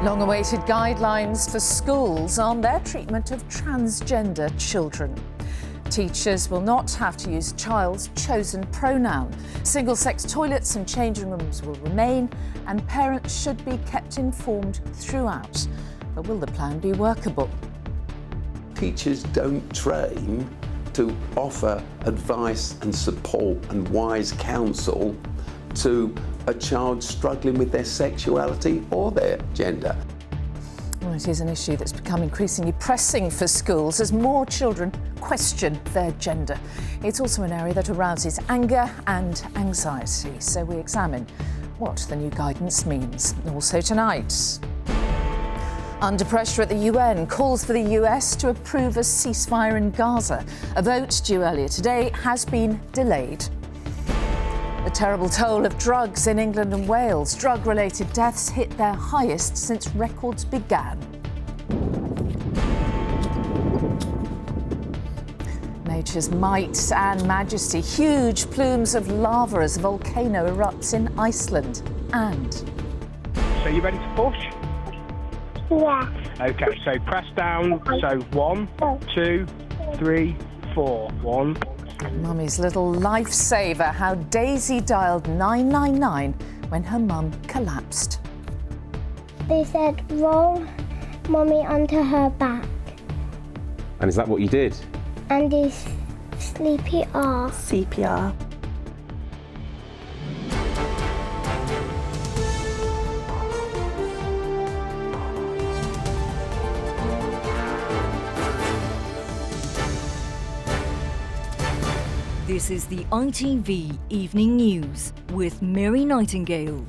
Long-awaited guidelines for schools on their treatment of transgender children. Teachers will not have to use child's chosen pronoun. Single-sex toilets and changing rooms will remain, and parents should be kept informed throughout. But will the plan be workable? Teachers don't train to offer advice and support and wise counsel to a child struggling with their sexuality or their gender. Well, it is an issue that's become increasingly pressing for schools as more children question their gender. It's also an area that arouses anger and anxiety, so we examine what the new guidance means. Also tonight, under pressure at the UN, calls for the US to approve a ceasefire in Gaza. A vote due earlier today has been delayed. The terrible toll of drugs in England and Wales. Drug-related deaths hit their highest since records began. Nature's might and majesty. Huge plumes of lava as a volcano erupts in Iceland. And... So you ready to push? Yeah. Okay, so press down. So 1, 2, 3, 4. 1. Mummy's little lifesaver, how Daisy dialed 999 when her mum collapsed. They said roll Mummy onto her back. And is that what you did? And this CPR. CPR. This is the ITV Evening News with Mary Nightingale.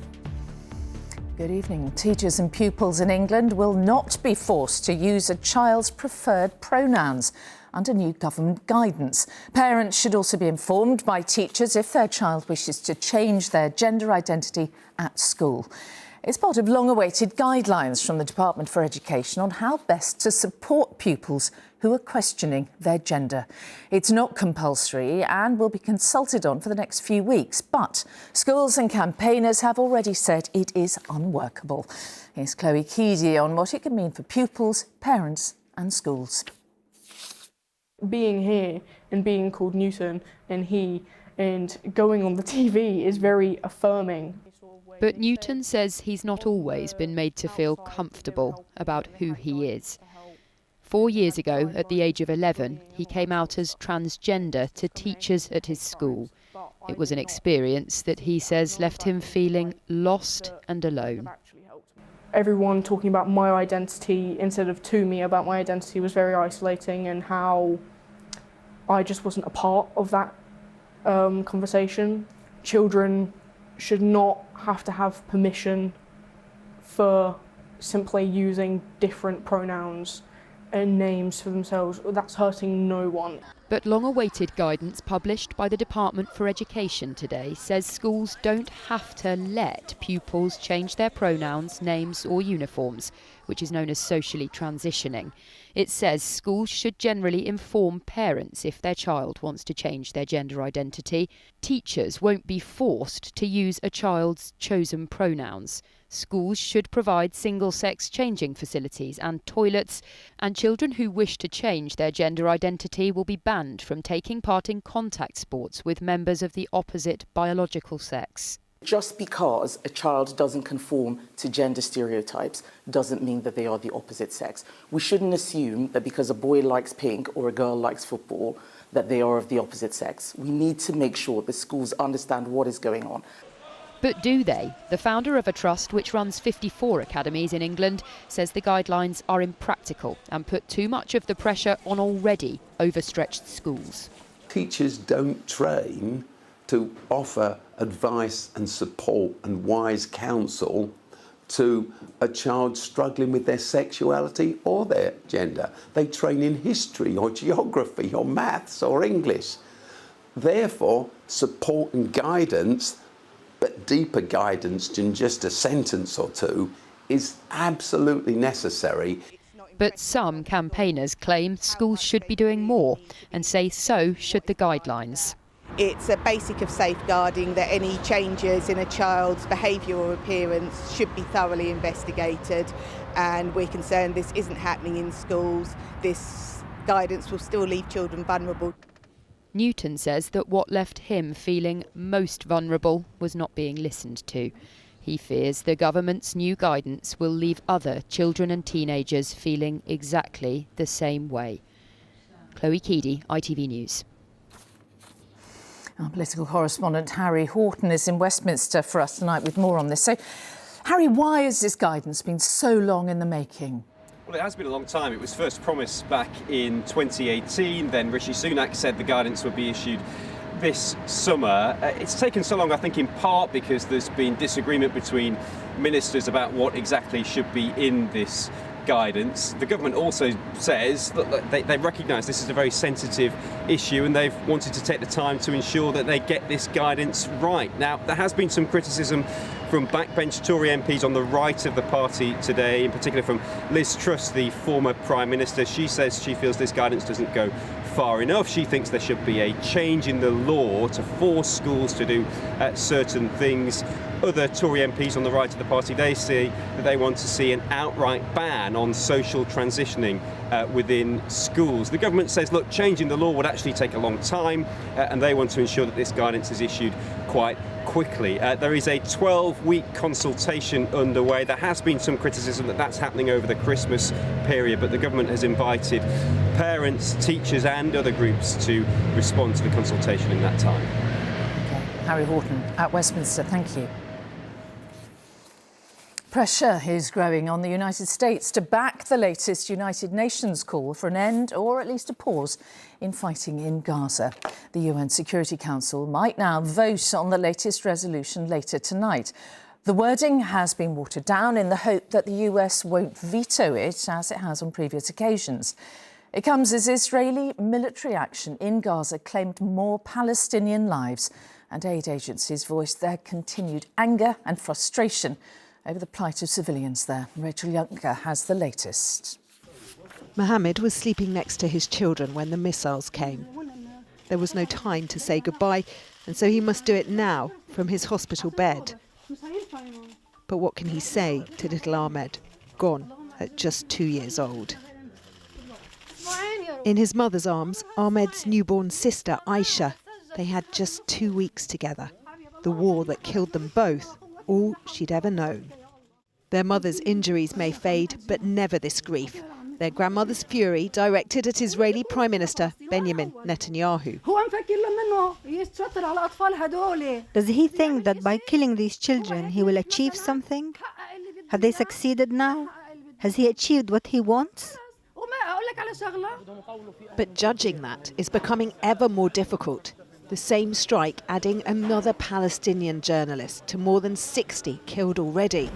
Good evening. Teachers and pupils in England will not be forced to use a child's preferred pronouns under new government guidance. Parents should also be informed by teachers if their child wishes to change their gender identity at school. It's part of long-awaited guidelines from the Department for Education on how best to support pupils who are questioning their gender. It's not compulsory and will be consulted on for the next few weeks, but schools and campaigners have already said it is unworkable. Here's Chloe Keedy on what it can mean for pupils, parents and schools. Being here and being called Newton and he and going on the TV is very affirming. But Newton says he's not always been made to feel comfortable about who he is. 4 years ago, at the age of 11, he came out as transgender to teachers at his school. It was an experience that he says left him feeling lost and alone. Everyone talking about my identity instead of to me about my identity was very isolating, and how I just wasn't a part of that conversation. Children should not have to have permission for simply using different pronouns and names for themselves. That's hurting no one. But long-awaited guidance published by the Department for Education today says schools don't have to let pupils change their pronouns, names or uniforms, which is known as socially transitioning. It says schools should generally inform parents if their child wants to change their gender identity. Teachers won't be forced to use a child's chosen pronouns. Schools should provide single-sex changing facilities and toilets, and children who wish to change their gender identity will be banned from taking part in contact sports with members of the opposite biological sex. Just because a child doesn't conform to gender stereotypes doesn't mean that they are the opposite sex. We shouldn't assume that because a boy likes pink or a girl likes football, that they are of the opposite sex. We need to make sure that schools understand what is going on. But do they? The founder of a trust which runs 54 academies in England says the guidelines are impractical and put too much of the pressure on already overstretched schools. Teachers don't train to offer advice and support and wise counsel to a child struggling with their sexuality or their gender. They train in history or geography or maths or English. Therefore, support and guidance, but deeper guidance than just a sentence or two, is absolutely necessary. But some campaigners claim schools should be doing more and say so should the guidelines. It's a basic of safeguarding that any changes in a child's behaviour or appearance should be thoroughly investigated, and we're concerned this isn't happening in schools. This guidance will still leave children vulnerable. Newton says that what left him feeling most vulnerable was not being listened to. He fears the government's new guidance will leave other children and teenagers feeling exactly the same way. Chloe Keedy, ITV News. Our political correspondent Harry Horton is in Westminster for us tonight with more on this. So, Harry, why has this guidance been so long in the making? Well, it has been a long time. It was first promised back in 2018. Then Rishi Sunak said the guidance would be issued this summer. It's taken so long, I think, in part because there's been disagreement between ministers about what exactly should be in this guidance. The government also says that they recognise this is a very sensitive issue and they've wanted to take the time to ensure that they get this guidance right. Now, there has been some criticism from backbench Tory MPs on the right of the party today, in particular from Liz Truss, the former Prime Minister. She says she feels this guidance doesn't go far enough. She thinks there should be a change in the law to force schools to do certain things. Other Tory MPs on the right of the party, they say that they want to see an outright ban on social transitioning within schools. The government says, look, changing the law would actually take a long time and they want to ensure that this guidance is issued quite quickly. There is a 12-week consultation underway. There has been some criticism that that's happening over the Christmas period, but the government has invited parents, teachers and other groups to respond to the consultation in that time. Okay. Harry Horton at Westminster, thank you. Pressure is growing on the United States to back the latest United Nations call for an end, or at least a pause, in fighting in Gaza. The UN Security Council might now vote on the latest resolution later tonight. The wording has been watered down in the hope that the US won't veto it, as it has on previous occasions. It comes as Israeli military action in Gaza claimed more Palestinian lives, and aid agencies voiced their continued anger and frustration over the plight of civilians there. Rachel Younger has the latest. Mohammed was sleeping next to his children when the missiles came. There was no time to say goodbye, and so he must do it now from his hospital bed. But what can he say to little Ahmed, gone at just 2 years old? In his mother's arms, Ahmed's newborn sister, Aisha. They had just 2 weeks together. The war that killed them both, all she'd ever known. Their mother's injuries may fade, but never this grief. Their grandmother's fury directed at Israeli Prime Minister Benjamin Netanyahu. Does he think that by killing these children he will achieve something? Have they succeeded now? Has he achieved what he wants? But judging that is becoming ever more difficult. The same strike adding another Palestinian journalist to more than 60 killed already.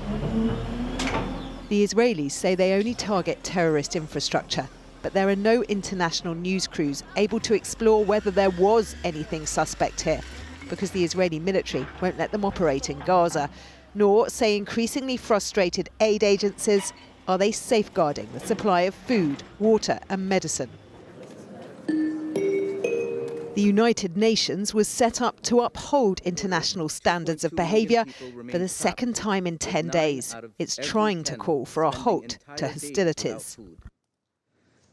The Israelis say they only target terrorist infrastructure, but there are no international news crews able to explore whether there was anything suspect here, because the Israeli military won't let them operate in Gaza, nor, say increasingly frustrated aid agencies, are they safeguarding the supply of food, water and medicine. The United Nations was set up to uphold international standards of behaviour for the second time in 10 days. It's trying to call for a halt to hostilities.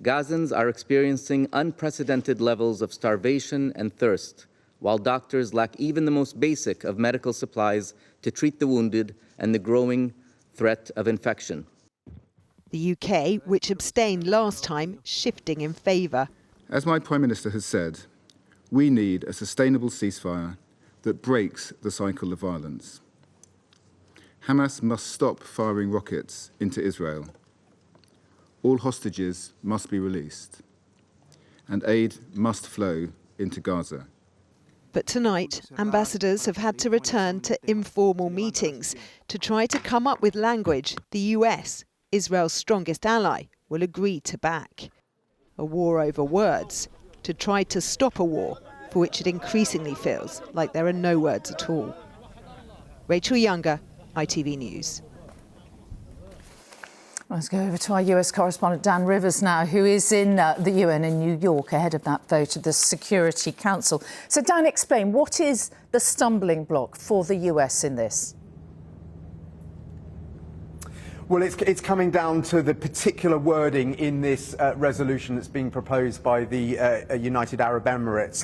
Gazans are experiencing unprecedented levels of starvation and thirst, while doctors lack even the most basic of medical supplies to treat the wounded and the growing threat of infection. The UK, which abstained last time, shifting in favour. As my Prime Minister has said, we need a sustainable ceasefire that breaks the cycle of violence. Hamas must stop firing rockets into Israel. All hostages must be released, and aid must flow into Gaza. But tonight, ambassadors have had to return to informal meetings to try to come up with language the US, Israel's strongest ally, will agree to back. A war over words to try to stop a war for which it increasingly feels like there are no words at all. Rachel Younger, ITV News. Let's go over to our US correspondent Dan Rivers now, who is in the UN in New York ahead of that vote of the Security Council. So Dan, explain, what is the stumbling block for the US in this? Well, it's coming down to the particular wording in this resolution that's being proposed by the United Arab Emirates.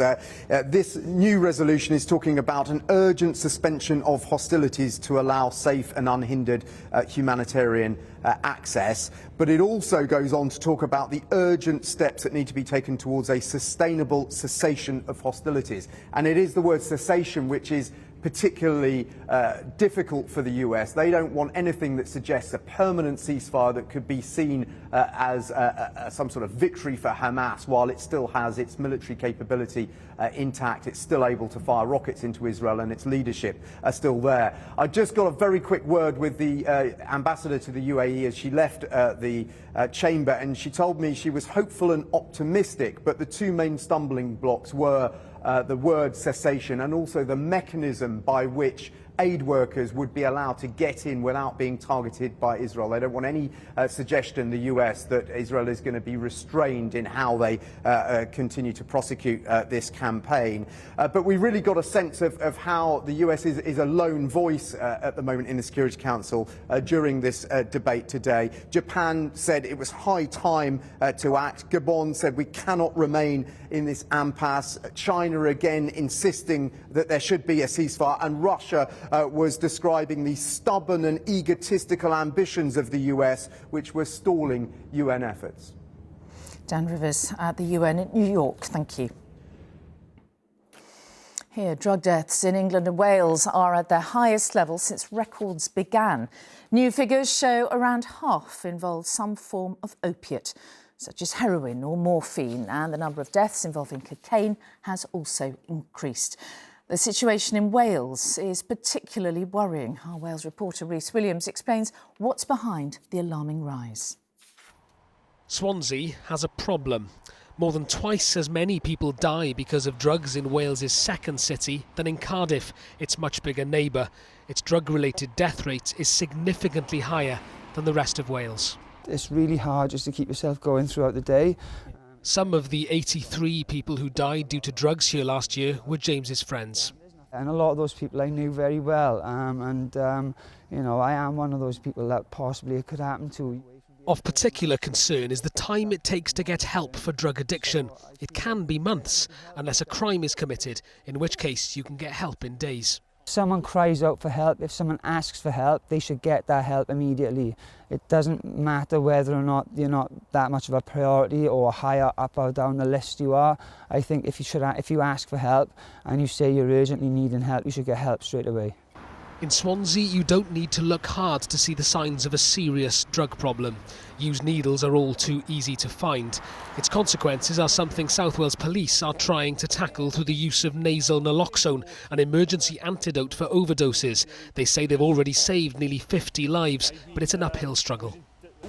This new resolution is talking about an urgent suspension of hostilities to allow safe and unhindered humanitarian access, but it also goes on to talk about the urgent steps that need to be taken towards a sustainable cessation of hostilities. And it is the word cessation which is particularly difficult for the US. They don't want anything that suggests a permanent ceasefire that could be seen as some sort of victory for Hamas while it still has its military capability intact. It's still able to fire rockets into Israel and its leadership are still there. I just got a very quick word with the ambassador to the UAE as she left the chamber, and she told me she was hopeful and optimistic, but the two main stumbling blocks were the word cessation and also the mechanism by which aid workers would be allowed to get in without being targeted by Israel. They don't want any suggestion, the US, that Israel is going to be restrained in how they continue to prosecute this campaign. But we really got a sense of how the US is a lone voice at the moment in the Security Council during this debate today. Japan said it was high time to act. Gabon said we cannot remain in this impasse. China again insisting that there should be a ceasefire, and Russia was describing the stubborn and egotistical ambitions of the US, which were stalling UN efforts. Dan Rivers at the UN in New York, thank you. Here, drug deaths in England and Wales are at their highest level since records began. New figures show around half involve some form of opiate, such as heroin or morphine, and the number of deaths involving cocaine has also increased. The situation in Wales is particularly worrying. Our Wales reporter Rhys Williams explains what's behind the alarming rise. Swansea has a problem. More than twice as many people die because of drugs in Wales's second city than in Cardiff, its much bigger neighbour. Its drug-related death rate is significantly higher than the rest of Wales. It's really hard just to keep yourself going throughout the day. Some of the 83 people who died due to drugs here last year were James's friends. And a lot of those people I knew very well, you know, I am one of those people that possibly it could happen to. Of particular concern is the time it takes to get help for drug addiction. It can be months, unless a crime is committed, in which case you can get help in days. If someone cries out for help, if someone asks for help, they should get that help immediately. It doesn't matter whether or not you're not that much of a priority or higher up or down the list you are. I think if you ask for help and you say you're urgently needing help, you should get help straight away. In Swansea, you don't need to look hard to see the signs of a serious drug problem. Used needles are all too easy to find. Its consequences are something South Wales Police are trying to tackle through the use of nasal naloxone, an emergency antidote for overdoses. They say they've already saved nearly 50 lives, but it's an uphill struggle.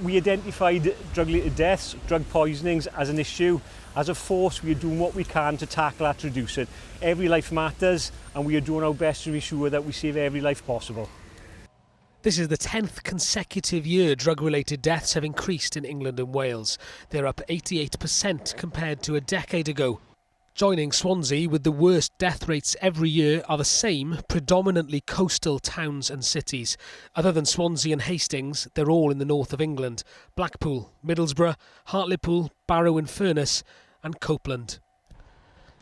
We identified drug-related deaths, drug poisonings as an issue. As a force, we are doing what we can to tackle that, to reduce it. Every life matters, and we are doing our best to ensure that we save every life possible. This is the 10th consecutive year drug-related deaths have increased in England and Wales. They're up 88% compared to a decade ago. Joining Swansea with the worst death rates every year are the same, predominantly coastal towns and cities. Other than Swansea and Hastings, they're all in the north of England: Blackpool, Middlesbrough, Hartlepool, Barrow-in-Furness and Copeland.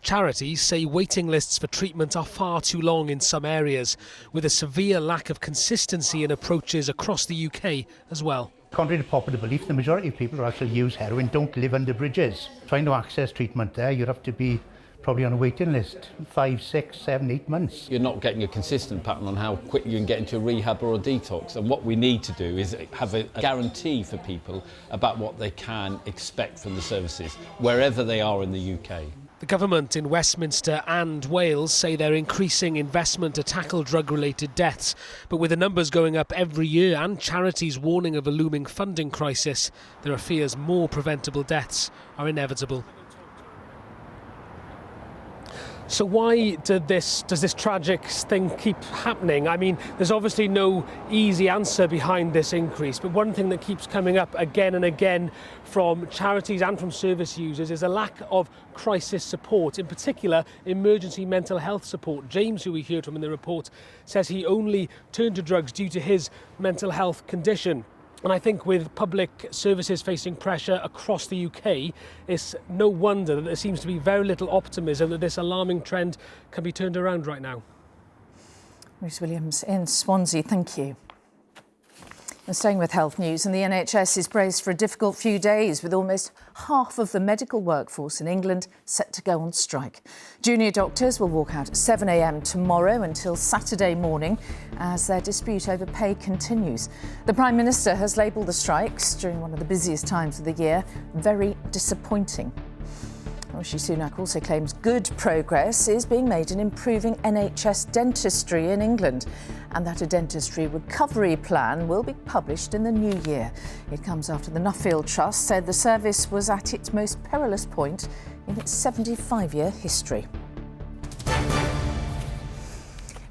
Charities say waiting lists for treatment are far too long in some areas, with a severe lack of consistency in approaches across the UK as well. Contrary to popular belief, the majority of people who actually use heroin don't live under bridges. Trying to access treatment there, you'd have to be probably on a waiting list 5, 6, 7, 8 months. You're not getting a consistent pattern on how quick you can get into a rehab or a detox, and what we need to do is have a guarantee for people about what they can expect from the services, wherever they are in the UK. The government in Westminster and Wales say they're increasing investment to tackle drug-related deaths, but with the numbers going up every year and charities warning of a looming funding crisis, there are fears more preventable deaths are inevitable. So why does this tragic thing keep happening? I mean, there's obviously no easy answer behind this increase, but one thing that keeps coming up again and again from charities and from service users is a lack of crisis support, in particular emergency mental health support. James, who we heard from in the report, says he only turned to drugs due to his mental health condition. And I think with public services facing pressure across the UK, it's no wonder that there seems to be very little optimism that this alarming trend can be turned around right now. Rhys Williams in Swansea, thank you. And staying with health news, and the NHS is braced for a difficult few days with almost half of the medical workforce in England set to go on strike. Junior doctors will walk out at 7 a.m. tomorrow until Saturday morning as their dispute over pay continues. The Prime Minister has labelled the strikes during one of the busiest times of the year very disappointing. Rishi Sunak also claims good progress is being made in improving NHS dentistry in England and that a dentistry recovery plan will be published in the new year. It comes after the Nuffield Trust said the service was at its most perilous point in its 75-year history.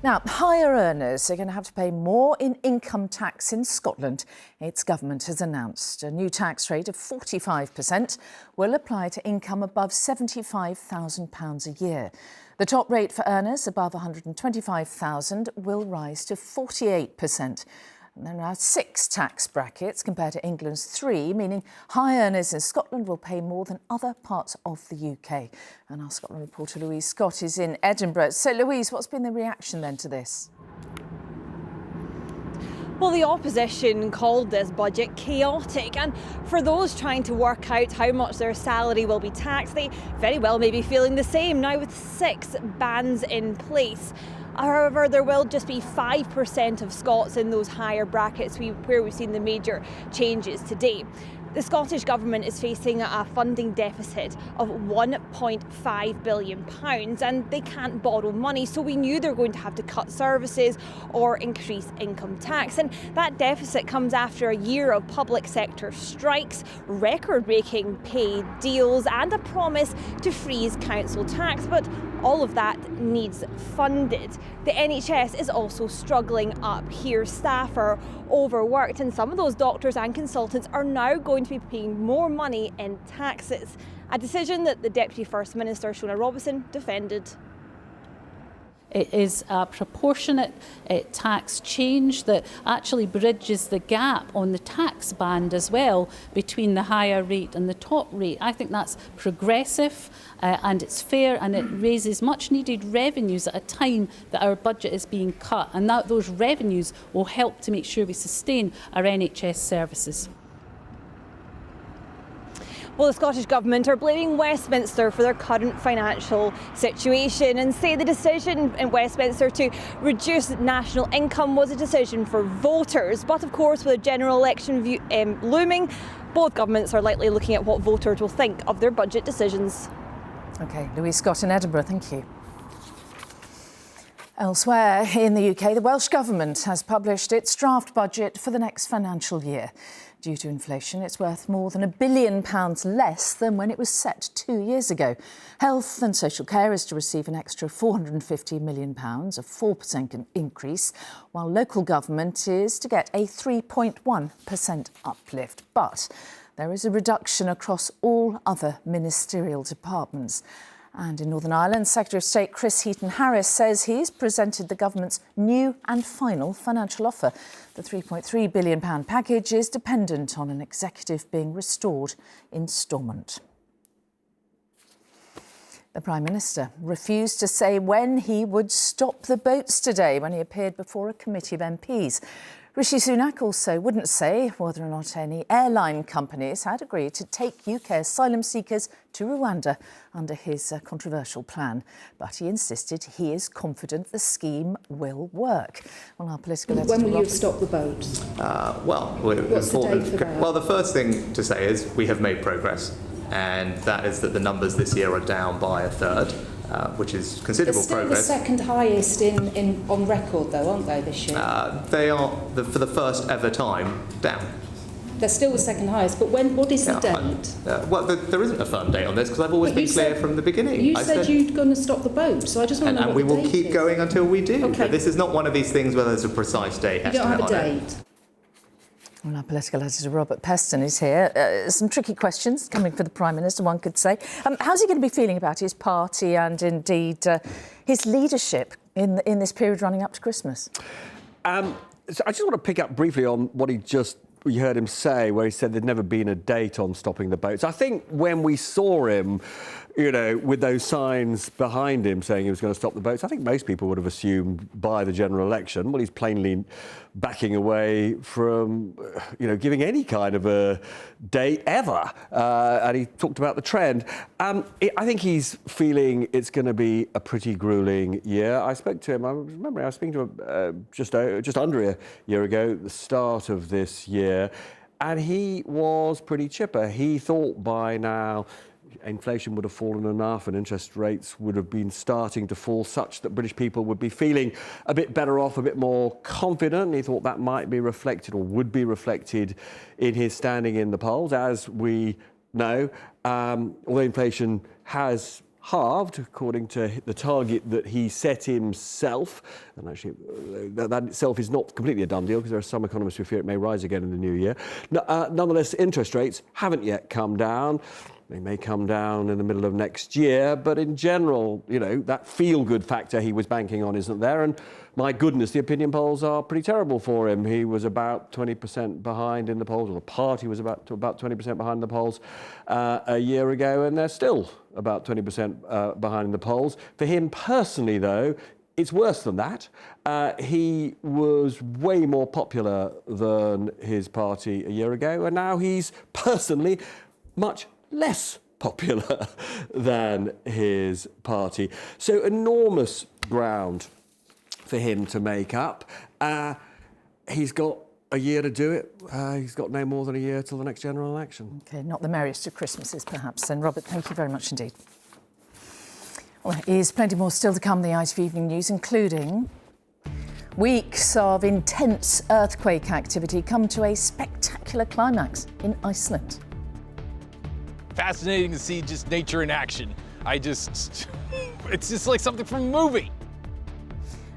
Now, higher earners are going to have to pay more in income tax in Scotland. Its government has announced a new tax rate of 45% will apply to income above £75,000 a year. The top rate for earners above £125,000 will rise to 48%. And there are 6 tax brackets compared to England's 3, meaning high earners in Scotland will pay more than other parts of the UK. And our Scotland reporter Louise Scott is in Edinburgh. So, Louise, what's been the reaction then to this? Well, the opposition called this budget chaotic, and for those trying to work out how much their salary will be taxed, they very well may be feeling the same now with 6 bans in place. However, there will just be 5% of Scots in those higher brackets where we've seen the major changes today. The Scottish Government is facing a funding deficit of £1.5 billion and they can't borrow money, so we knew they were going to have to cut services or increase income tax. And that deficit comes after a year of public sector strikes, record-breaking pay deals and a promise to freeze council tax. But all of that needs funded. The NHS is also struggling up here. Staff are overworked and some of those doctors and consultants are now going to be paying more money in taxes. A decision that the Deputy First Minister, Shona Robison, defended. It is a proportionate tax change that actually bridges the gap on the tax band as well between the higher rate and the top rate. I think that's progressive and it's fair, and it raises much needed revenues at a time that our budget is being cut, and that those revenues will help to make sure we sustain our NHS services. Well, the Scottish Government are blaming Westminster for their current financial situation and say the decision in Westminster to reduce national income was a decision for voters. But of course, with a general election looming, both governments are likely looking at what voters will think of their budget decisions. OK, Louise Scott in Edinburgh, thank you. Elsewhere in the UK, the Welsh Government has published its draft budget for the next financial year. Due to inflation, it's worth more than £1 billion less than when it was set 2 years ago. Health and social care is to receive an extra £450 million, a 4% increase, while local government is to get a 3.1% uplift. But there is a reduction across all other ministerial departments. And in Northern Ireland, Secretary of State Chris Heaton-Harris says he's presented the government's new and final financial offer. The £3.3 billion package is dependent on an executive being restored instalment. The Prime Minister refused to say when he would stop the boats today when he appeared before a committee of MPs. Rishi Sunak also wouldn't say whether or not any airline companies had agreed to take UK asylum seekers to Rwanda under his controversial plan. But he insisted he is confident the scheme will work. Well, our political editor, when will you stop the boats? What's the date for that? Well, the first thing to say is we have made progress, and that is that the numbers this year are down by a third. Which is considerable progress. They're still the second highest on record, though, aren't they, this year? They are, for the first ever time, down. They're still the second highest, but what is the date? Well, there isn't a firm date on this because I've always been clear from the beginning. You said you're going to stop the boat, so I just want to know and what we the will date keep is. going until we do. Okay. But this is not one of these things where there's a precise date You don't have a estimate on it. date. Well, our political editor Robert Peston is here. Some tricky questions coming for the Prime Minister, one could say. How's he going to be feeling about his party and indeed his leadership in this period running up to Christmas? So I just want to pick up briefly on what you heard him say, where he said there'd never been a date on stopping the boats. I think when we saw him, with those signs behind him saying he was going to stop the boats, I think most people would have assumed by the general election, well, he's plainly backing away from, giving any kind of a date ever. And he talked about the trend. I think he's feeling it's going to be a pretty gruelling year. I spoke to him, I was speaking to him just under a year ago, at the start of this year, and he was pretty chipper. He thought by now inflation would have fallen enough and interest rates would have been starting to fall such that British people would be feeling a bit better off, a bit more confident. He thought that might be reflected or would be reflected in his standing in the polls. As we know, although inflation has halved, according to the target that he set himself, and actually that itself is not completely a done deal because there are some economists who fear it may rise again in the new year. Nonetheless, interest rates haven't yet come down. They may come down in the middle of next year, but in general, that feel-good factor he was banking on isn't there. And my goodness, the opinion polls are pretty terrible for him. He was about 20% behind in the polls, or the party was about 20% behind the polls a year ago, and they're still about 20% behind in the polls. For him personally, though, it's worse than that. He was way more popular than his party a year ago, and now he's personally much less popular than his party. So enormous ground for him to make up. He's got a year to do it. He's got no more than a year till the next general election. OK, not the merriest of Christmases, perhaps. Then, Robert, thank you very much indeed. Well, there is plenty more still to come in the ITV Evening News, including weeks of intense earthquake activity come to a spectacular climax in Iceland. Fascinating to see just nature in action. It's just like something from a movie.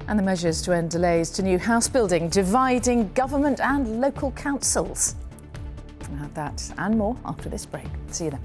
And the measures to end delays to new house building, dividing government and local councils. We'll have that and more after this break. See you then.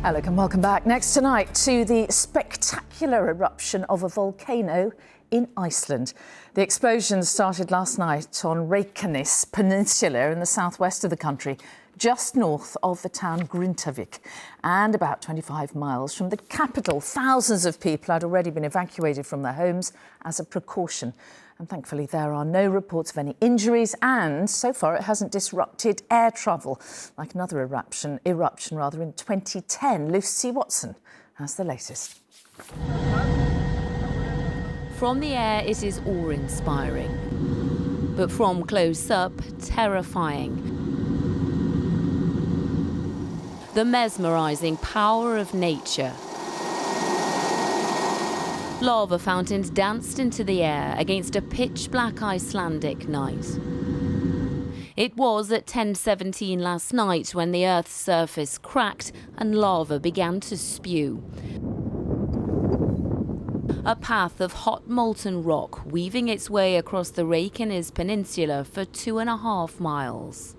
Hello and welcome back. Next tonight to the spectacular eruption of a volcano in Iceland. The explosion started last night on Reykjanes Peninsula in the southwest of the country, just north of the town Grindavik, and about 25 miles from the capital. Thousands of people had already been evacuated from their homes as a precaution. And thankfully, there are no reports of any injuries, and so far it hasn't disrupted air travel, like another eruption in 2010. Lucy Watson has the latest. From the air, it is awe-inspiring, but from close up, terrifying. The mesmerising power of nature. Lava fountains danced into the air against a pitch-black Icelandic night. It was at 10:17 last night when the Earth's surface cracked and lava began to spew. A path of hot molten rock weaving its way across the Reykjanes Peninsula for 2.5 miles.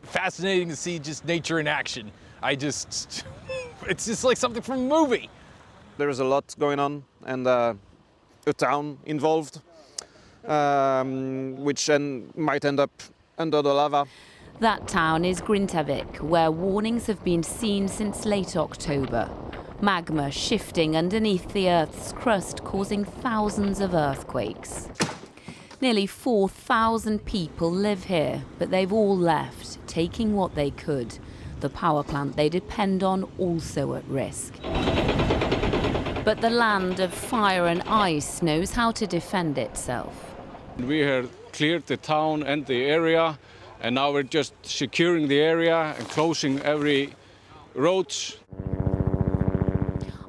Fascinating to see just nature in action. It's just like something from a movie. There is a lot going on and a town involved, which might end up under the lava. That town is Grindavik, where warnings have been seen since late October. Magma shifting underneath the Earth's crust, causing thousands of earthquakes. Nearly 4,000 people live here, but they've all left, taking what they could. The power plant they depend on also at risk. But the land of fire and ice knows how to defend itself. We have cleared the town and the area, and now we're just securing the area and closing every roads.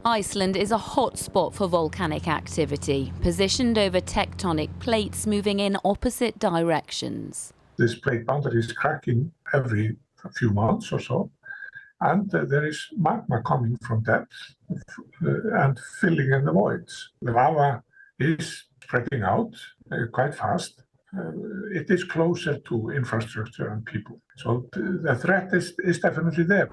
Iceland is a hotspot for volcanic activity, positioned over tectonic plates moving in opposite directions. This plate boundary is cracking every few months or so, and there is magma coming from depth and filling in the voids. The lava is spreading out quite fast. It is closer to infrastructure and people. So the threat is definitely there.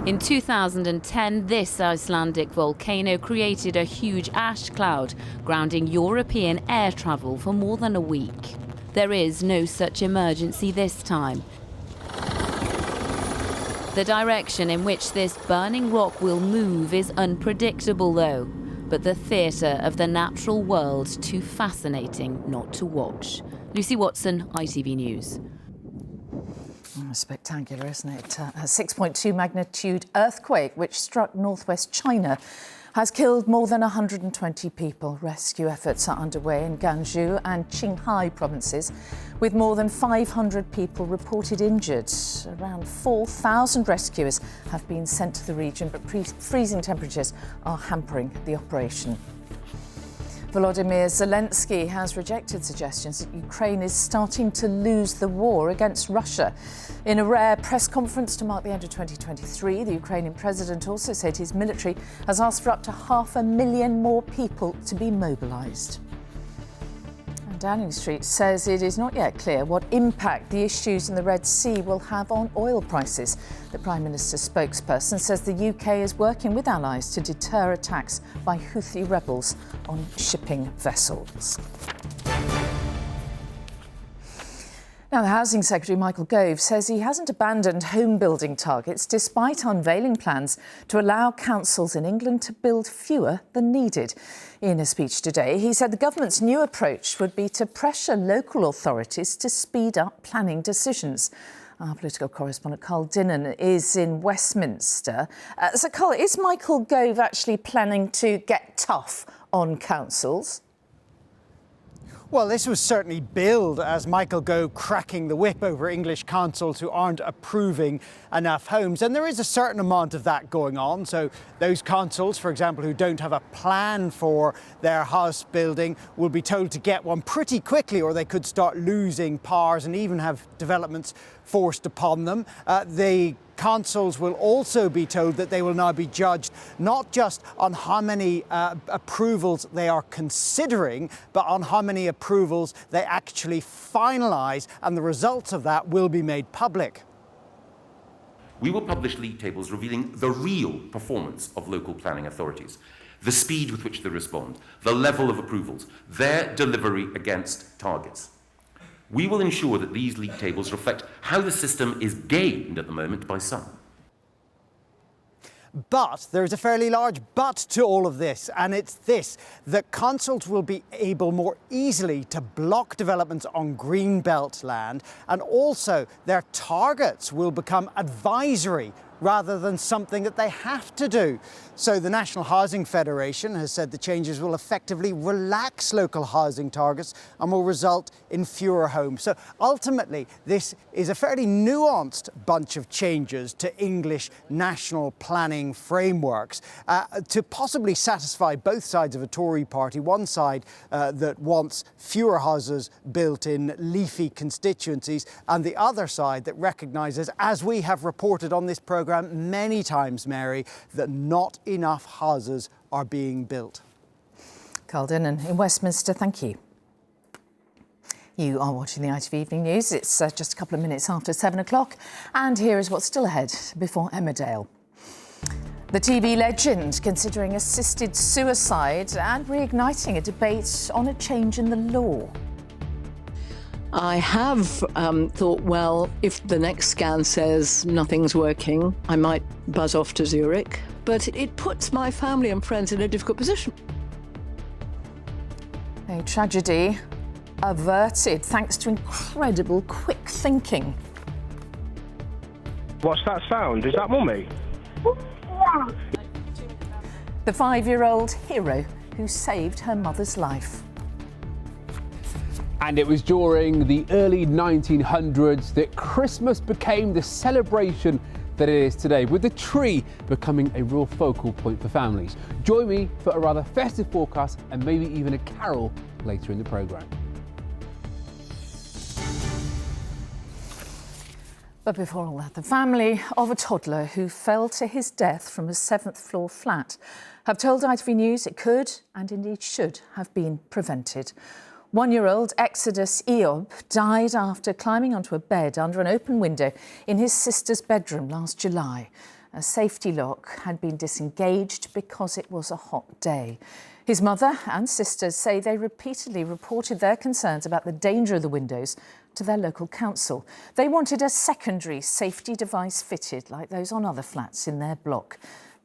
In 2010, this Icelandic volcano created a huge ash cloud, grounding European air travel for more than a week. There is no such emergency this time. The direction in which this burning rock will move is unpredictable, though. But the theatre of the natural world too fascinating not to watch. Lucy Watson, ITV News. Spectacular, isn't it? A 6.2 magnitude earthquake which struck northwest China has killed more than 120 people. Rescue efforts are underway in Gansu and Qinghai provinces, with more than 500 people reported injured. Around 4,000 rescuers have been sent to the region, but freezing temperatures are hampering the operation. Volodymyr Zelensky has rejected suggestions that Ukraine is starting to lose the war against Russia. In a rare press conference to mark the end of 2023, the Ukrainian president also said his military has asked for up to 500,000 more people to be mobilised. Downing Street says it is not yet clear what impact the issues in the Red Sea will have on oil prices. The Prime Minister's spokesperson says the UK is working with allies to deter attacks by Houthi rebels on shipping vessels. Now, the Housing Secretary, Michael Gove, says he hasn't abandoned home building targets despite unveiling plans to allow councils in England to build fewer than needed. In a speech today, he said the government's new approach would be to pressure local authorities to speed up planning decisions. Our political correspondent Carl Dinnan is in Westminster. So, Carl, is Michael Gove actually planning to get tough on councils? Well, this was certainly billed as Michael Gove cracking the whip over English councils who aren't approving enough homes. And there is a certain amount of that going on. So those councils, for example, who don't have a plan for their house building will be told to get one pretty quickly, or they could start losing powers and even have developments forced upon them. The councils will also be told that they will now be judged not just on how many approvals they are considering, but on how many approvals they actually finalise, and the results of that will be made public. We will publish league tables revealing the real performance of local planning authorities, the speed with which they respond, the level of approvals, their delivery against targets. We will ensure that these league tables reflect how the system is gained at the moment by some. But there is a fairly large but to all of this, and it's this, that councils will be able more easily to block developments on greenbelt land, and also their targets will become advisory rather than something that they have to do. So the National Housing Federation has said the changes will effectively relax local housing targets and will result in fewer homes. So ultimately, this is a fairly nuanced bunch of changes to English national planning frameworks to possibly satisfy both sides of a Tory party. One side that wants fewer houses built in leafy constituencies, and the other side that recognises, as we have reported on this programme many times, Mary, that not enough houses are being built. Carl Dinnan in Westminster, thank you. You are watching the ITV Evening News. It's just a couple of minutes after 7 o'clock, and here is what's still ahead before Emmerdale. The TV legend considering assisted suicide and reigniting a debate on a change in the law. I have thought, well, if the next scan says nothing's working, I might buzz off to Zurich. But it puts my family and friends in a difficult position. A tragedy averted thanks to incredible quick thinking. What's that sound? Is that Mummy? The 5-year-old hero who saved her mother's life. And it was during the early 1900s that Christmas became the celebration than it is today, with the tree becoming a real focal point for families. Join me for a rather festive forecast and maybe even a carol later in the programme. But before all that, the family of a toddler who fell to his death from a 7th floor flat have told ITV News it could, and indeed should, have been prevented. 1-year-old Exodus Eob died after climbing onto a bed under an open window in his sister's bedroom last July. A safety lock had been disengaged because it was a hot day. His mother and sisters say they repeatedly reported their concerns about the danger of the windows to their local council. They wanted a secondary safety device fitted, like those on other flats in their block.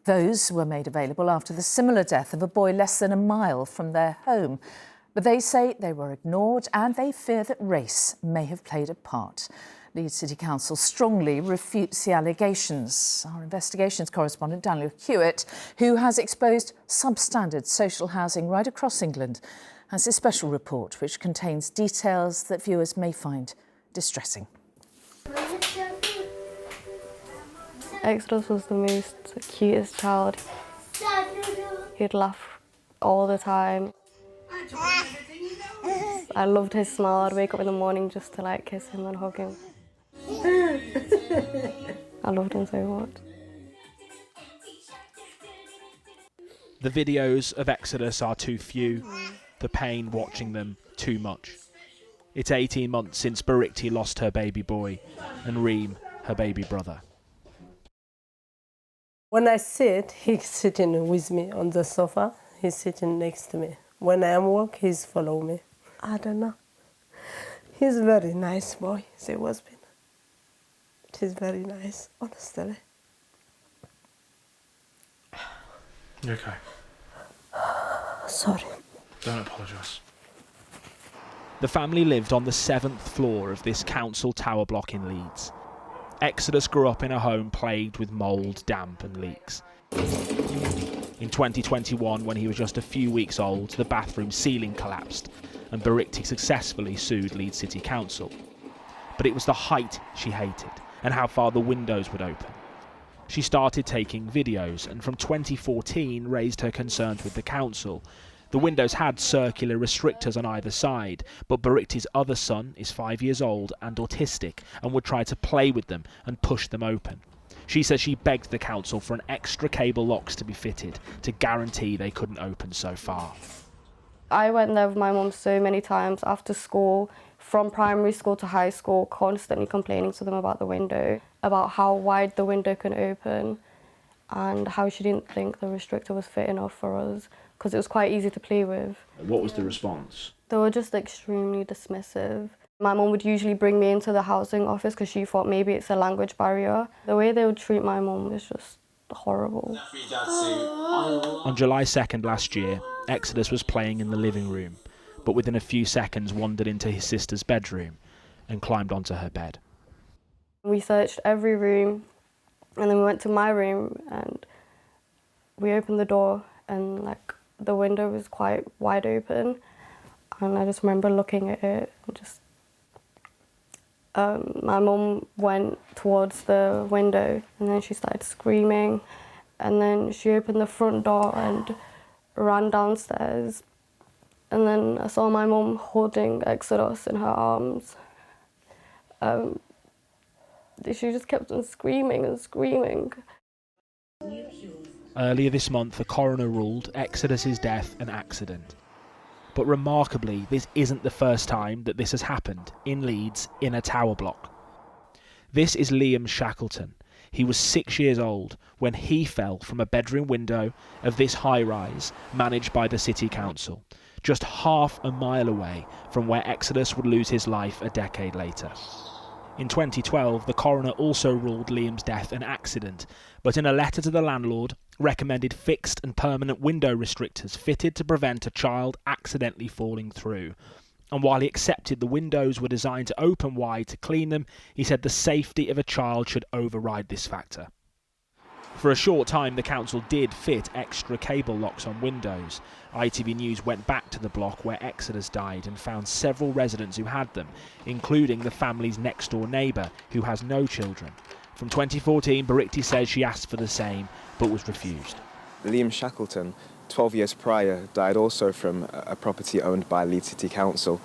Those were made available after the similar death of a boy less than a mile from their home. But they say they were ignored and they fear that race may have played a part. Leeds City Council strongly refutes the allegations. Our investigations correspondent Daniel Hewitt, who has exposed substandard social housing right across England, has a special report which contains details that viewers may find distressing. Exodus was the most cutest child. He'd laugh all the time. I loved his smile. I'd wake up in the morning just to kiss him and hug him. I loved him so much. The videos of Exodus are too few, the pain watching them too much. It's 18 months since Barikti lost her baby boy and Reem her baby brother. When I sit, he's sitting with me on the sofa. He's sitting next to me. When I walk, he's follow me. I don't know. He's a very nice boy, he was been. He's very nice, honestly. You okay? Sorry. Don't apologise. The family lived on the 7th floor of this council tower block in Leeds. Exodus grew up in a home plagued with mould, damp and leaks. In 2021, when he was just a few weeks old, the bathroom ceiling collapsed and Barikti successfully sued Leeds City Council. But it was the height she hated and how far the windows would open. She started taking videos and from 2014 raised her concerns with the council. The windows had circular restrictors on either side, but Barikti's other son is 5 years old and autistic and would try to play with them and push them open. She says she begged the council for an extra cable locks to be fitted to guarantee they couldn't open so far. I went there with my mum so many times after school, from primary school to high school, constantly complaining to them about the window, about how wide the window can open and how she didn't think the restrictor was fit enough for us because it was quite easy to play with. What was the response? They were just extremely dismissive. My mum would usually bring me into the housing office because she thought maybe it's a language barrier. The way they would treat my mum was just horrible. On July 2nd last year, Exodus was playing in the living room, but within a few seconds wandered into his sister's bedroom and climbed onto her bed. We searched every room and then we went to my room and we opened the door and the window was quite wide open and I just remember looking at it and just my mum went towards the window and then she started screaming and then she opened the front door and ran downstairs and then I saw my mum holding Exodus in her arms. She just kept on screaming and screaming. Earlier this month, the coroner ruled Exodus's death an accident. But remarkably, this isn't the first time that this has happened in Leeds in a tower block. This is Liam Shackleton. He was 6 years old when he fell from a bedroom window of this high-rise managed by the City Council, just half a mile away from where Exodus would lose his life a decade later. In 2012, the coroner also ruled Liam's death an accident, but in a letter to the landlord, recommended fixed and permanent window restrictors fitted to prevent a child accidentally falling through. And while he accepted the windows were designed to open wide to clean them, he said the safety of a child should override this factor. For a short time, the council did fit extra cable locks on windows. ITV News went back to the block where Exodus died and found several residents who had them, including the family's next-door neighbour, who has no children. From 2014, Barikti says she asked for the same, but was refused. Liam Shackleton, 12 years prior, died also from a property owned by Leeds City Council.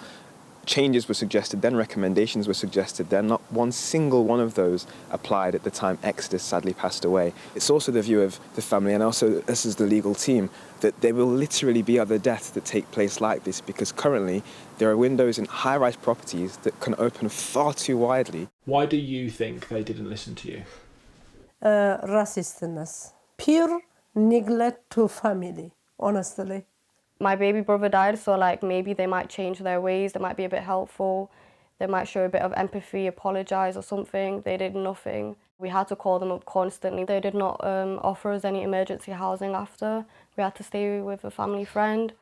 Changes were suggested then, recommendations were suggested then. Not one single one of those applied at the time Exodus sadly passed away. It's also the view of the family and also us as the legal team that there will literally be other deaths that take place like this, because currently there are windows in high-rise properties that can open far too widely. Why do you think they didn't listen to you? Racistness. Pure neglect to family, honestly. My baby brother died, so like maybe they might change their ways, they might be a bit helpful, they might show a bit of empathy, apologise or something. They did nothing. We had to call them up constantly. They did not offer us any emergency housing after. We had to stay with a family friend.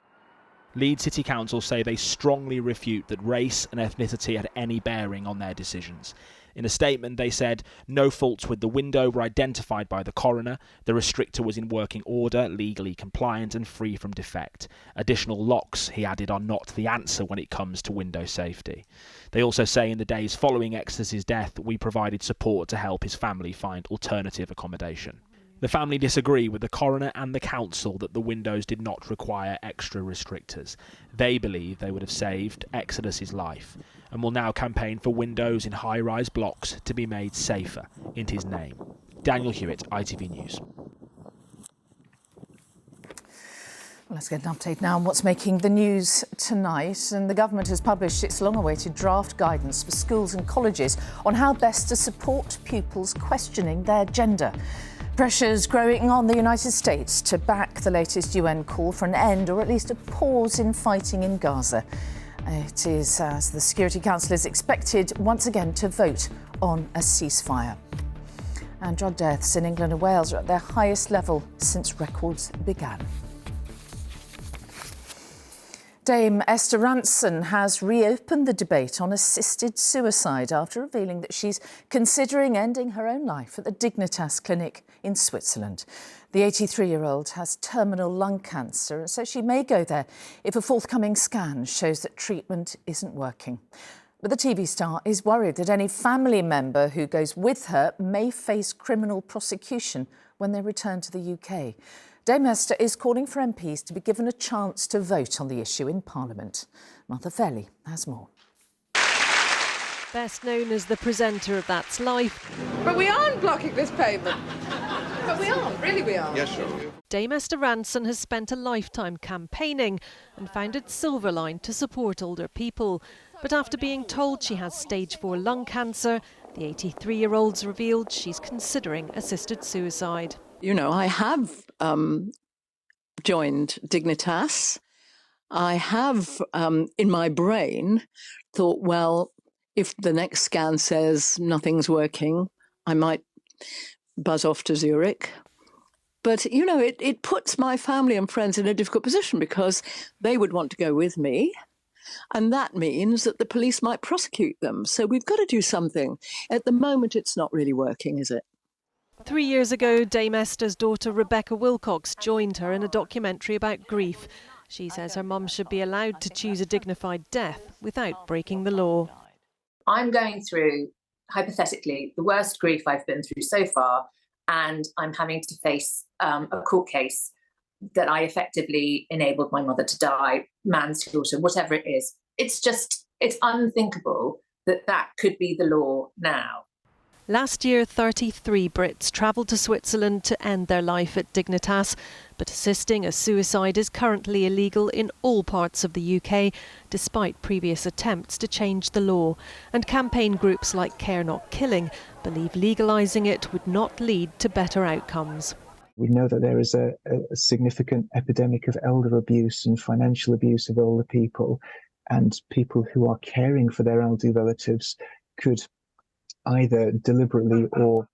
Leeds City Council say they strongly refute that race and ethnicity had any bearing on their decisions. In a statement, they said no faults with the window were identified by the coroner. The restrictor was in working order, legally compliant and free from defect. Additional locks, he added, are not the answer when it comes to window safety. They also say in the days following Exodus's death, we provided support to help his family find alternative accommodation. The family disagree with the coroner and the council that the windows did not require extra restrictors. They believe they would have saved Exodus's life and will now campaign for windows in high-rise blocks to be made safer in his name. Daniel Hewitt, ITV News. Let's get an update now on what's making the news tonight. And the government has published its long-awaited draft guidance for schools and colleges on how best to support pupils questioning their gender. Pressures growing on the United States to back the latest UN call for an end or at least a pause in fighting in Gaza. It is as the Security Council is expected once again to vote on a ceasefire. And drug deaths in England and Wales are at their highest level since records began. Dame Esther Rantzen has reopened the debate on assisted suicide after revealing that she's considering ending her own life at the Dignitas clinic in Switzerland. The 83-year-old has terminal lung cancer, so she may go there if a forthcoming scan shows that treatment isn't working. But the TV star is worried that any family member who goes with her may face criminal prosecution when they return to the UK. Dame Esther is calling for MPs to be given a chance to vote on the issue in Parliament. Martha Fairley has more. Best known as the presenter of That's Life. But we aren't blocking this pavement. But we aren't, really we aren't. Yes, sure. Dame Esther Rantzen has spent a lifetime campaigning and founded Silverline to support older people. But after being told she has stage 4 lung cancer, the 83-year-old's revealed she's considering assisted suicide. You know, I have joined Dignitas. I have, in my brain, thought, well, if the next scan says nothing's working, I might buzz off to Zurich. But, you know, it puts my family and friends in a difficult position because they would want to go with me. And that means that the police might prosecute them. So we've got to do something. At the moment, it's not really working, is it? 3 years ago, Dame Esther's daughter Rebecca Wilcox joined her in a documentary about grief. She says her mum should be allowed to choose a dignified death without breaking the law. I'm going through, hypothetically, the worst grief I've been through so far, and I'm having to face a court case that I effectively enabled my mother to die, manslaughter, whatever it is. It's unthinkable that that could be the law now. Last year, 33 Brits travelled to Switzerland to end their life at Dignitas, but assisting a suicide is currently illegal in all parts of the UK, despite previous attempts to change the law. And campaign groups like Care Not Killing believe legalising it would not lead to better outcomes. We know that there is a significant epidemic of elder abuse and financial abuse of older people, and people who are caring for their elderly relatives could either deliberately or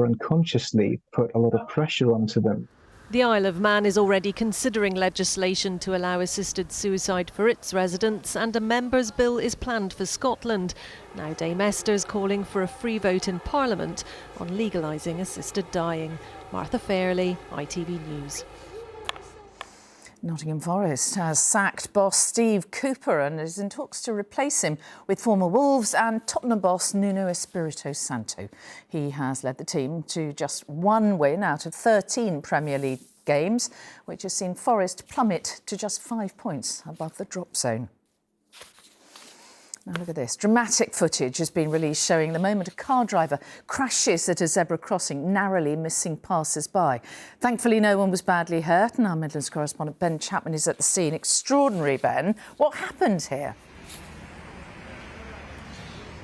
unconsciously put a lot of pressure onto them. The Isle of Man is already considering legislation to allow assisted suicide for its residents, and a members' bill is planned for Scotland. Now Dame Esther's calling for a free vote in Parliament on legalising assisted dying. Martha Fairley, ITV News. Nottingham Forest has sacked boss Steve Cooper and is in talks to replace him with former Wolves and Tottenham boss Nuno Espirito Santo. He has led the team to just one win out of 13 Premier League games, which has seen Forest plummet to just 5 points above the drop zone. Now look at this. Dramatic footage has been released showing the moment a car driver crashes at a zebra crossing, narrowly missing passers-by. Thankfully, no one was badly hurt, and our Midlands correspondent Ben Chapman is at the scene. Extraordinary, Ben. What happened here?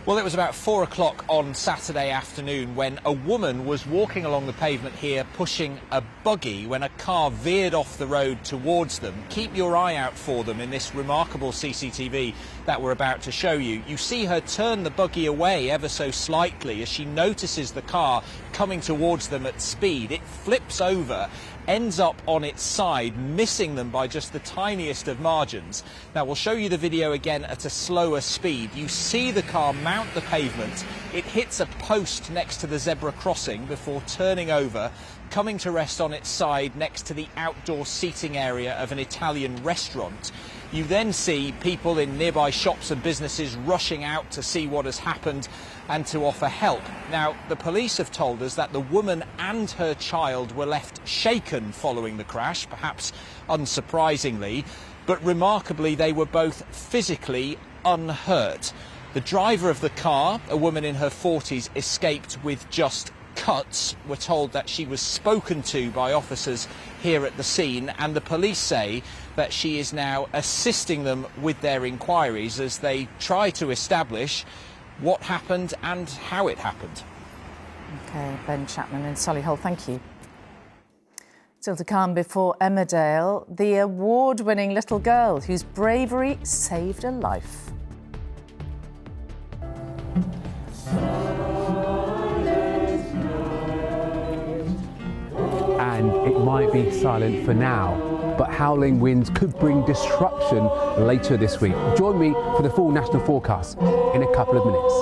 Well, it was about 4 o'clock on Saturday afternoon when a woman was walking along the pavement here pushing a buggy when a car veered off the road towards them. Keep your eye out for them in this remarkable CCTV that we're about to show you. You see her turn the buggy away ever so slightly as she notices the car coming towards them at speed. It flips over, ends up on its side, missing them by just the tiniest of margins. Now, we'll show you the video again at a slower speed. You see the car mount the pavement. It hits a post next to the zebra crossing before turning over, coming to rest on its side next to the outdoor seating area of an Italian restaurant. You then see people in nearby shops and businesses rushing out to see what has happened and to offer help. Now, the police have told us that the woman and her child were left shaken following the crash, perhaps unsurprisingly, but remarkably they were both physically unhurt. The driver of the car, a woman in her 40s, escaped with just cuts. We're told that she was spoken to by officers here at the scene, and the police say that she is now assisting them with their inquiries as they try to establish what happened and how it happened. OK, Ben Chapman in Solihull, thank you. Still to come before Emmerdale, the award-winning little girl whose bravery saved a life. And it might be silent for now, but howling winds could bring disruption later this week. Join me for the full national forecast in a couple of minutes.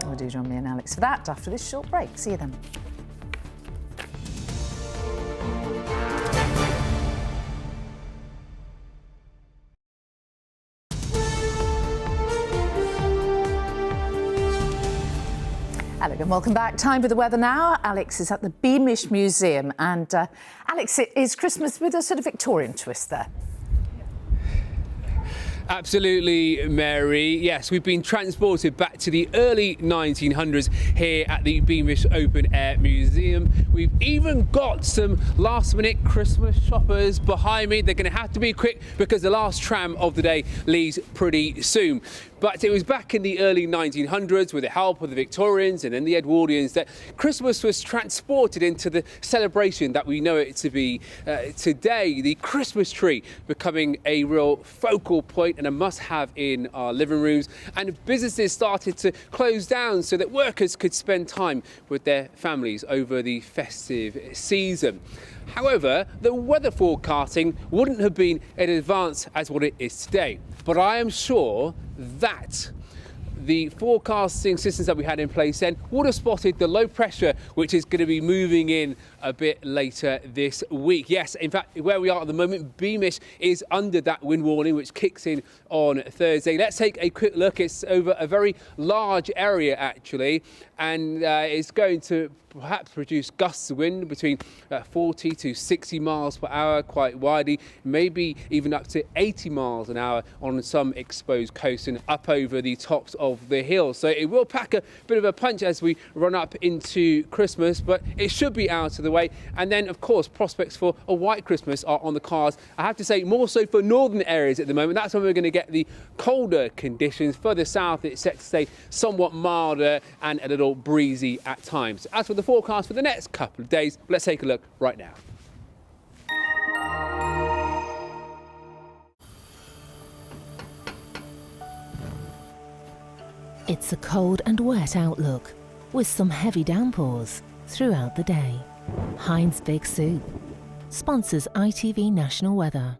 Oh, do join me and Alex for that after this short break. See you then. Hello and welcome back. Time for the weather now. Alex is at the Beamish Museum and Alex, it is Christmas with a sort of Victorian twist there. Absolutely, Mary. Yes, we've been transported back to the early 1900s here at the Beamish Open Air Museum. We've even got some last-minute Christmas shoppers behind me. They're going to have to be quick because the last tram of the day leaves pretty soon. But it was back in the early 1900s with the help of the Victorians and then the Edwardians that Christmas was transported into the celebration that we know it to be today. The Christmas tree becoming a real focal point and a must-have in our living rooms. And businesses started to close down so that workers could spend time with their families over the festive season. However, the weather forecasting wouldn't have been in advance as what it is today. But I am sure that the forecasting systems that we had in place then would have spotted the low pressure which is going to be moving in a bit later this week. Yes, in fact, where we are at the moment, Beamish is under that wind warning which kicks in on Thursday. Let's take a quick look. It's over a very large area actually, and it's going to perhaps produce gusts of wind between 40 to 60 miles per hour quite widely, maybe even up to 80 miles an hour on some exposed coasts and up over the tops of the hills. So it will pack a bit of a punch as we run up into Christmas, but it should be out of the way. And then, of course, prospects for a white Christmas are on the cards. I have to say more so for northern areas at the moment. That's when we're going to get the colder conditions. Further south, it's set to stay somewhat milder and a little breezy at times. As for the forecast for the next couple of days, let's take a look right now. It's a cold and wet outlook with some heavy downpours throughout the day. Heinz Big Soup sponsors ITV National Weather.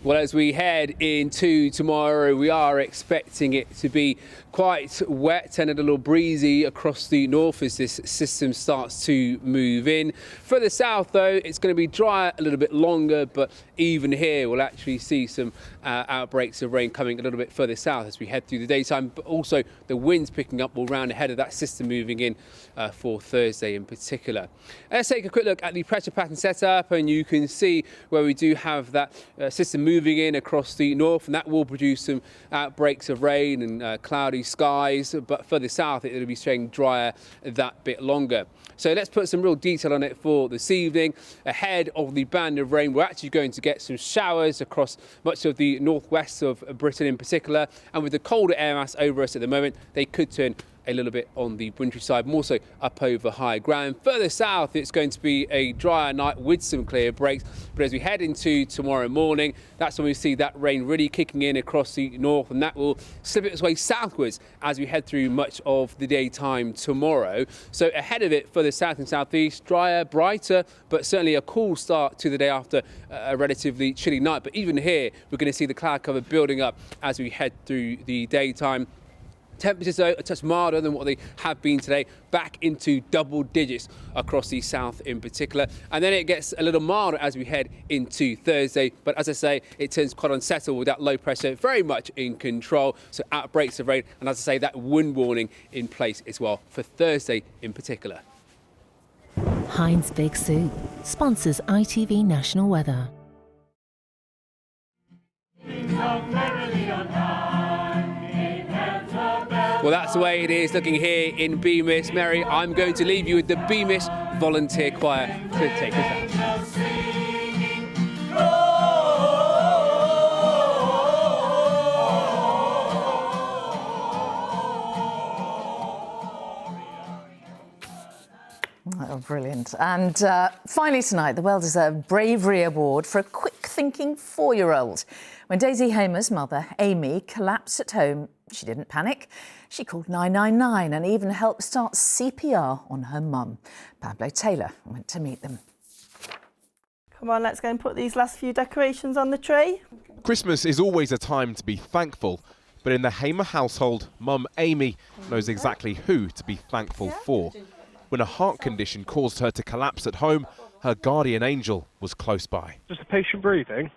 Well, as we head into tomorrow, we are expecting it to be quite wet and a little breezy across the north as this system starts to move in. Further south, though, it's going to be drier a little bit longer, but even here we'll actually see some outbreaks of rain coming a little bit further south as we head through the daytime, but also the winds picking up all round ahead of that system moving in for Thursday in particular. Let's take a quick look at the pressure pattern setup, and you can see where we do have that system moving in across the north, and that will produce some outbreaks of rain and cloudy skies, but further south it'll be staying drier that bit longer. So let's put some real detail on it for this evening. Ahead of the band of rain, we're actually going to get some showers across much of the northwest of Britain in particular, and with the colder air mass over us at the moment, they could turn a little bit on the wintry side, more so up over high ground. Further south, it's going to be a drier night with some clear breaks, but as we head into tomorrow morning, that's when we see that rain really kicking in across the north, and that will slip its way southwards as we head through much of the daytime tomorrow. So ahead of it, further south and southeast, drier, brighter, but certainly a cool start to the day after a relatively chilly night. But even here, we're going to see the cloud cover building up as we head through the daytime. Temperatures, though, a touch milder than what they have been today, back into double digits across the south in particular. And then it gets a little milder as we head into Thursday. But as I say, it turns quite unsettled with that low pressure very much in control. So outbreaks of rain, and as I say, that wind warning in place as well for Thursday in particular. Heinz Big Soup sponsors ITV National Weather. Well, that's the way it is looking here in Beamish. Mary, I'm going to leave you with the Beamish Volunteer Choir to take us out. Oh, brilliant. And finally tonight, the well-deserved Bravery Award for a quick-thinking 4-year-old. When Daisy Hamer's mother, Amy, collapsed at home, she didn't panic. She called 999 and even helped start CPR on her mum. Pablo Taylor went to meet them. Come on, let's go and put these last few decorations on the tree. Christmas is always a time to be thankful, but in the Hamer household, Mum Amy knows exactly who to be thankful for. When a heart condition caused her to collapse at home, her guardian angel was close by. Is the patient breathing?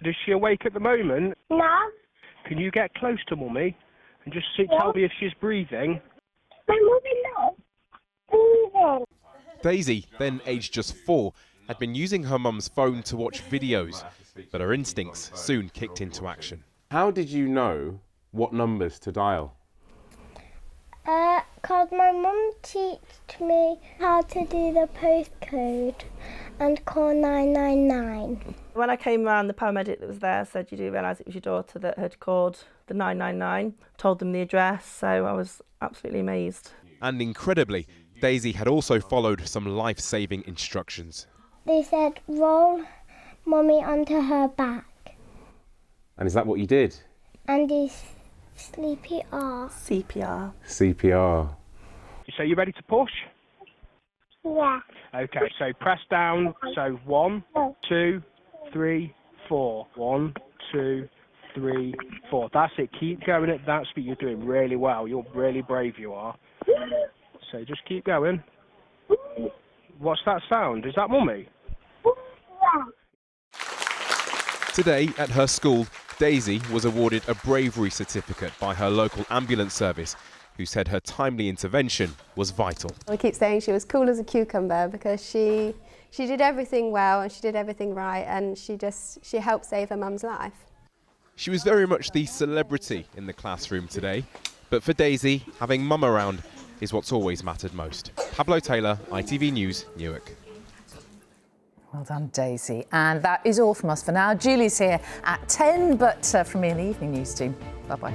Is she awake at the moment? No. Can you get close to Mummy and just tell me if she's breathing? My Mummy not breathing. Daisy, then aged just 4, had been using her mum's phone to watch videos, but her instincts soon kicked into action. How did you know what numbers to dial? Because my mum taught me how to do the postcode and call 999. When I came around, the paramedic that was there said, "You do realise it was your daughter that had called the 999, told them the address," so I was absolutely amazed. And incredibly, Daisy had also followed some life-saving instructions. They said, roll Mummy onto her back And is that what you did? and do CPR. CPR. CPR. So you ready to push? Yeah. Okay, so press down. So 1, 2, 3, 4. 1, 2, 3, 4. That's it. Keep going at that speed. You're doing really well. You're really brave, you are. So just keep going. What's that sound? Is that Mummy? Today, at her school, Daisy was awarded a bravery certificate by her local ambulance service, who said her timely intervention was vital. I keep saying she was cool as a cucumber because she did everything well and she did everything right, and she helped save her mum's life. She was very much the celebrity in the classroom today, but for Daisy, having mum around is what's always mattered most. Pablo Taylor, ITV News, Newark. Well done, Daisy. And that is all from us for now. Julie's here at 10, but from me in the evening news team. Bye-bye.